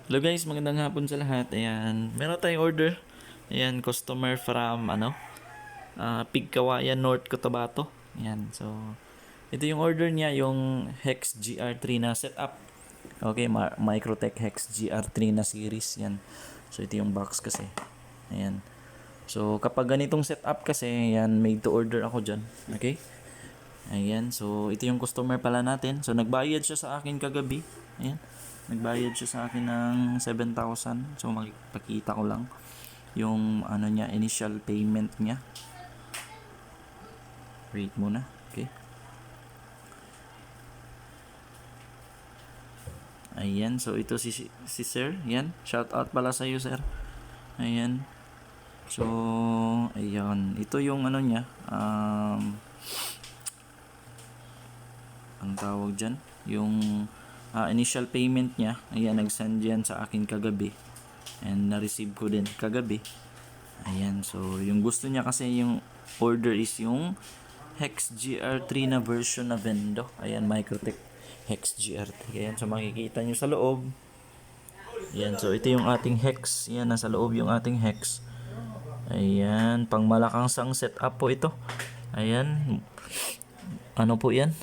Hello guys, magandang hapon sa lahat. Ayan, meron tayong order. Ayan, customer from Pigkawayan, North Cotabato. Ayan, so ito yung order niya, yung Hex GR3 na setup. Okay, Microtech Hex GR3 na series. Yan. So ito yung box kasi. Ayan. So kapag ganitong setup kasi, yan, made to order ako dyan. Okay? Ayan, so ito yung customer pala natin. So nagbayad siya sa akin kagabi. Ayan. Nagbayad siya sa akin ng 7,000. So makikita ko lang yung ano niya, initial payment niya. Wait muna. Okay. Ayan, so ito si Sir. Ayan, shout out pala sa iyo, Sir. Ayan. So, ayan. Ito yung ano niya. Ang tawag dyan, yung initial payment niya. Ayan, nag-send yan sa akin kagabi, and na-receive ko din kagabi. Ayan, so yung gusto niya kasi yung order is yung Hex GR3 na version na Vendo. Ayan, Microtech Hex GR3. Ayan, so makikita nyo sa loob. Ayan, so ito yung ating Hex. Ayan, nasa loob yung ating Hex. Ayan, pang malakangsang setup po ito. Ayan, ano po yan,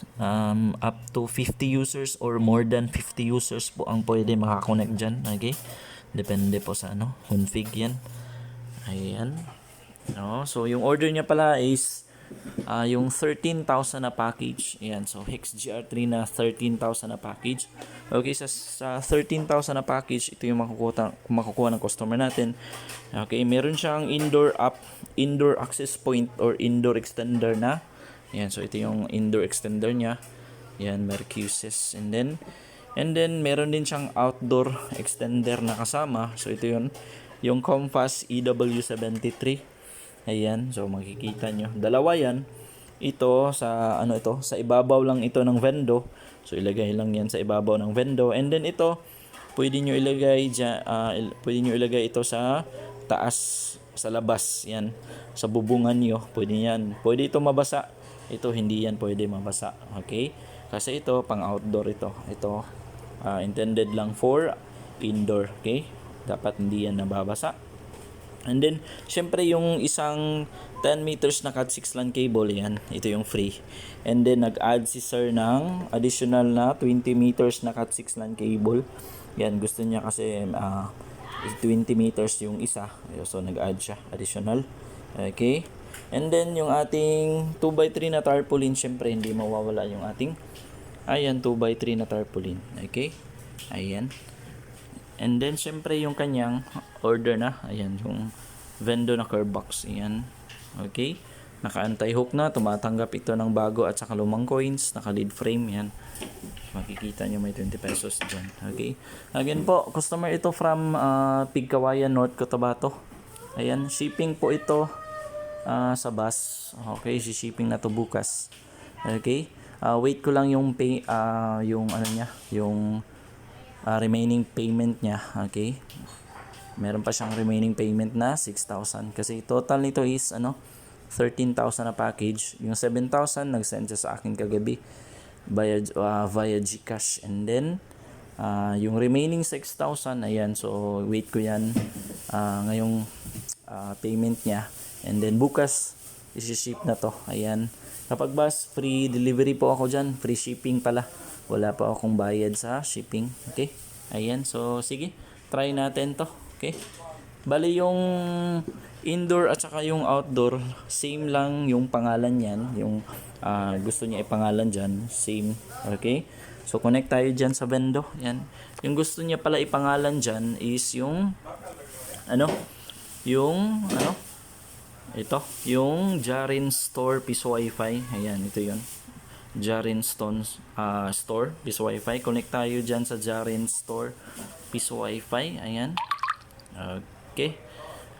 up to 50 users or more than 50 users po ang pwede makakonect dyan. Okay, depende po sa config yan. Ayan, no? So yung order niya pala is yung 13,000 na package. Ayan, so Hex GR3 na 13,000 na package. Okay, sa 13,000 na package, ito yung makukuha ng customer natin. Okay, meron siyang indoor access point or indoor extender na. Ayan, so ito yung indoor extender niya. Ayan, Mercusis. And then meron din siyang outdoor extender na kasama. So ito yun, yung Compass EW73. Ayan, so makikita nyo. Dalawa yan. Ito sa sa ibabaw lang ito ng Vendo. So ilagay lang yan sa ibabaw ng Vendo. And then ito, pwede nyo ilagay ito sa taas, sa labas. Yan, sa bubungan nyo. Pwede yan. Pwede ito mabasa. Ito hindi yan pwede mabasa. Okay? Kasi ito pang outdoor ito. Ito intended lang for indoor. Okay? Dapat hindi yan nababasa. And then, syempre yung isang 10 meters na Cat6 LAN cable, yan. Ito yung free. And then, nag-add si Sir ng additional na 20 meters na Cat6 LAN cable. Yan, gusto niya kasi 20 meters yung isa. So, nag-add siya. Additional. Okay? And then, yung ating 2x3 na tarpaulin, syempre, hindi mawawala yung ating, ayan, 2x3 na tarpaulin. Okay? Ayan. And then, syempre, yung kanyang order na, ayan, yung Vendo na curve box. Ayan. Okay? Naka-anti-hook na, tumatanggap ito ng bago at saka lumang coins, naka-lead frame, yan. Makikita nyo may 20 pesos dyan. Okay? Again po, customer ito from Pigkawayan, North Cotabato. Ayan, shipping po ito sa bus. Okay, si shipping na to bukas. Okay? Wait ko lang yung yung ano niya, yung remaining payment niya. Okay? Meron pa siyang remaining payment na 6,000 kasi total nito is 13,000 na package. Yung 7,000 nag-send siya sa akin kagabi via GCash, and then yung remaining 6,000, ayan, so wait ko yan ngayong payment niya. And then bukas isi-ship na to. Ayan. Kapag bus, free delivery po ako dyan. Free shipping pala. Wala pa akong bayad sa shipping. Okay? Ayan. So, sige. Try natin to. Okay? Bali yung indoor at saka yung outdoor, same lang yung pangalan yan. Yung gusto niya ipangalan dyan, same. Okay? So, connect tayo dyan sa Vendo. Yan. Yung gusto niya pala ipangalan dyan is yung ito, yung Jarin Store Piso Wi-Fi. Ayan, ito yun. Jarin Store Piso Wi-Fi. Connect tayo dyan sa Jarin Store Piso Wi-Fi. Ayan. Okay.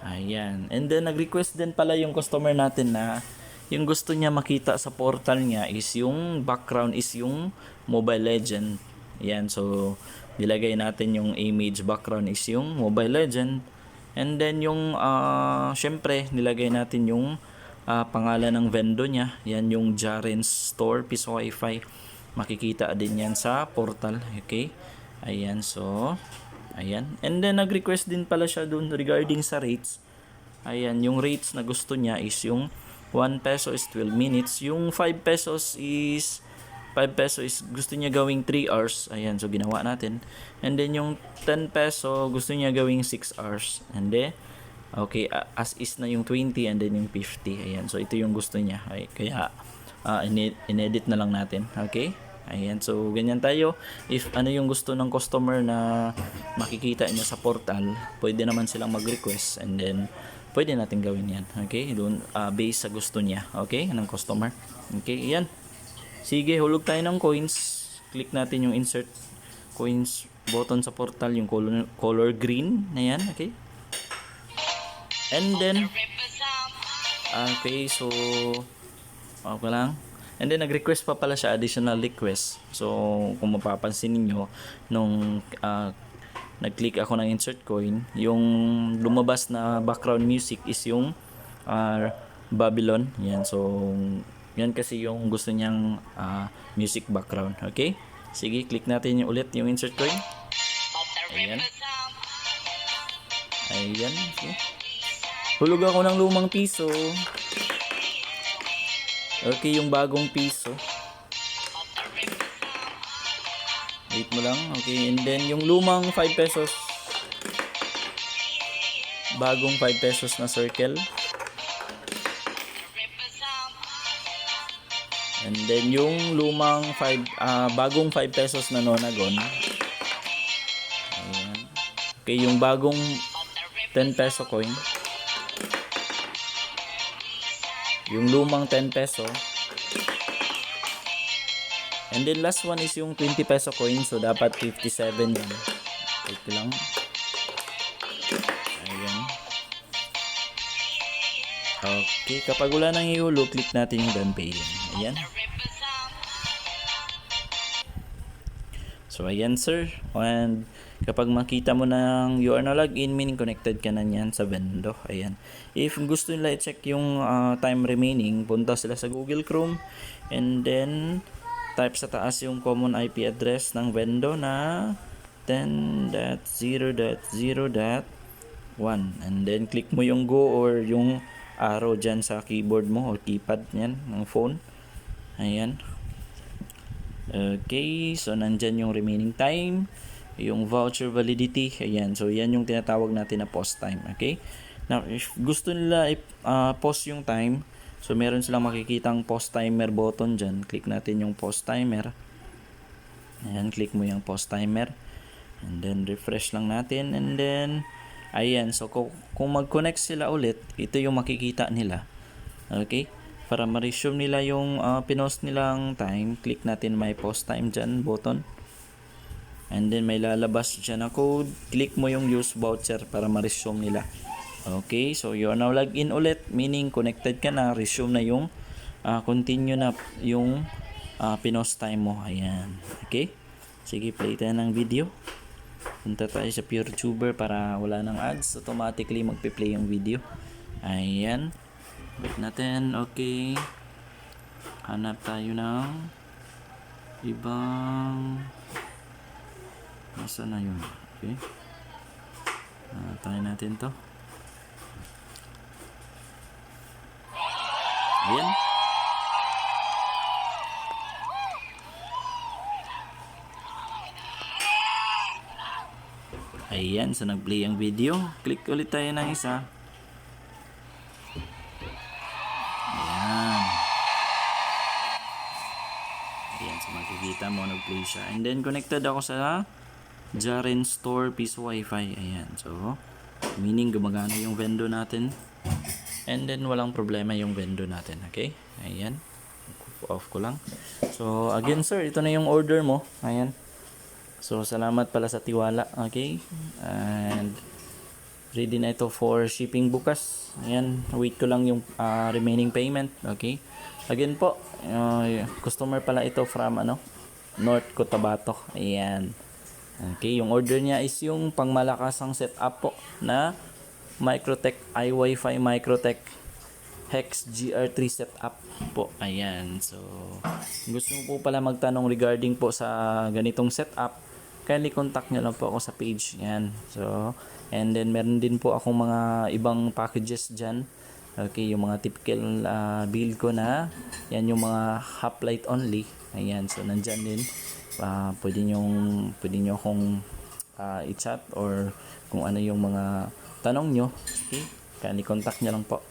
Ayan. And then, nag-request din pala yung customer natin na yung gusto niya makita sa portal niya is yung background is yung Mobile Legend. Ayan. So, nilagay natin yung image background is yung Mobile Legend. And then yung syempre nilagay natin yung pangalan ng Vendo niya. Yan yung Jarin Store Piso Wi-Fi. Makikita din yan sa portal. Okay? Ayan, so ayan. And then nag-request din pala siya dun regarding sa rates. Ayan, yung rates na gusto niya is yung 1 peso is 12 minutes. Yung 5 peso is gusto niya gawing 3 hours. Ayan, so ginawa natin. And then yung 10 peso gusto niya gawing 6 hours. And then okay, as is na yung 20 and then yung 50. Ayan, so ito yung gusto niya. Ay, kaya inedit na lang natin. Okay? Ayan, so ganyan tayo. If ano yung gusto ng customer na makikita niya sa portal, pwede naman silang mag-request and then pwede natin gawin yan. Okay? Doon, based sa gusto niya. Okay? Ng customer. Okay? Ayan. Sige, hulog tayo ng coins. Click natin yung insert coins button sa portal, yung color green na yan. Okay? And then, okay, so okay lang. And then nag-request pa pala siya additional request. So kung mapapansin niyo nung nag-click ako ng insert coin, yung lumabas na background music is yung Babylon. Yan. So yan kasi yung gusto niyang music background. Okay? Sige, click natin yung ulit yung insert coin. Ayan. Ayan. Okay. Hulog ako ng lumang piso. Okay, yung bagong piso. Wait mo lang. Okay, and then yung lumang 5 pesos. Bagong 5 pesos na circle. And then yung lumang bagong 5 pesos na nonagon. Ayan. Okay, yung bagong 10 peso coin. Yung lumang 10 peso. And then last one is yung 20 peso coin. So dapat 57 yan. Wait lang. Ayan. Okay. Kapag wala nang ihulog, click natin yung done paying. Ayan. So ayan sir. And kapag makita mo ng you are now logged in, meaning connected ka na niyan sa Vendo. Ayan. If gusto nila i-check yung time remaining, punta sila sa Google Chrome and then type sa taas yung common IP address ng Vendo na 10.0.0.1 and then click mo yung go or yung arrow dyan sa keyboard mo or keypad yan ng phone. Ayan. Okay, so nandyan yung remaining time, yung voucher validity. Ayan, so yan yung tinatawag natin na pause time. Okay, now if gusto nila pause yung time, so meron silang makikitang pause timer button dyan. Click natin yung pause timer. Ayan, click mo yung pause timer and then refresh lang natin and then ayan, so kung mag-connect sila ulit, ito yung makikita nila. Okay, para ma-resume nila yung pinost nilang time, click natin may pause time dyan button. And then may lalabas dyan na code. Click mo yung use voucher para ma-resume nila. Okay, so you are now logged in ulit. Meaning connected ka na. Resume na yung continue na yung pinost time mo. Ayan. Okay. Sige, play tayo ng video. Punta tayo sa PureTuber para wala ng ads. Automatically magpe-play yung video. Ayan. Wait natin. Okay. Hanap tayo ng ibang... Nasa na yun? Okay. Try natin to. Ayan. Ayan. So nag-play ang video. Click ulit tayo ng isa. Ayan. Ayan. So makikita mo nag-play siya. And then connected ako sa Jaren Store Piece Wi-Fi. Ayan. So, meaning gumagana yung Vendo natin. And then, walang problema yung Vendo natin. Okay? Ayan. Off ko lang. So, again sir, ito na yung order mo. Ayan. So, salamat pala sa tiwala. Okay? And, ready na ito for shipping bukas. Ayan. Wait ko lang yung remaining payment. Okay? Again po, customer pala ito from North Cotabato. Ayan. Okay, yung order niya is yung pangmalakasang setup po na Microtech iWi-Fi Microtech Hex GR3 setup po. Ayan. So, gusto mo po pala magtanong regarding po sa ganitong setup, kindly contact nyo lang po ako sa page. Yan. So, and then meron din po akong mga ibang packages dyan. Okay, yung mga typical build ko na yan, yung mga half light only. Ayan, so nandyan din. Pwede nyo akong i-chat or kung ano yung mga tanong nyo. Okay, kindly contact nyo lang po.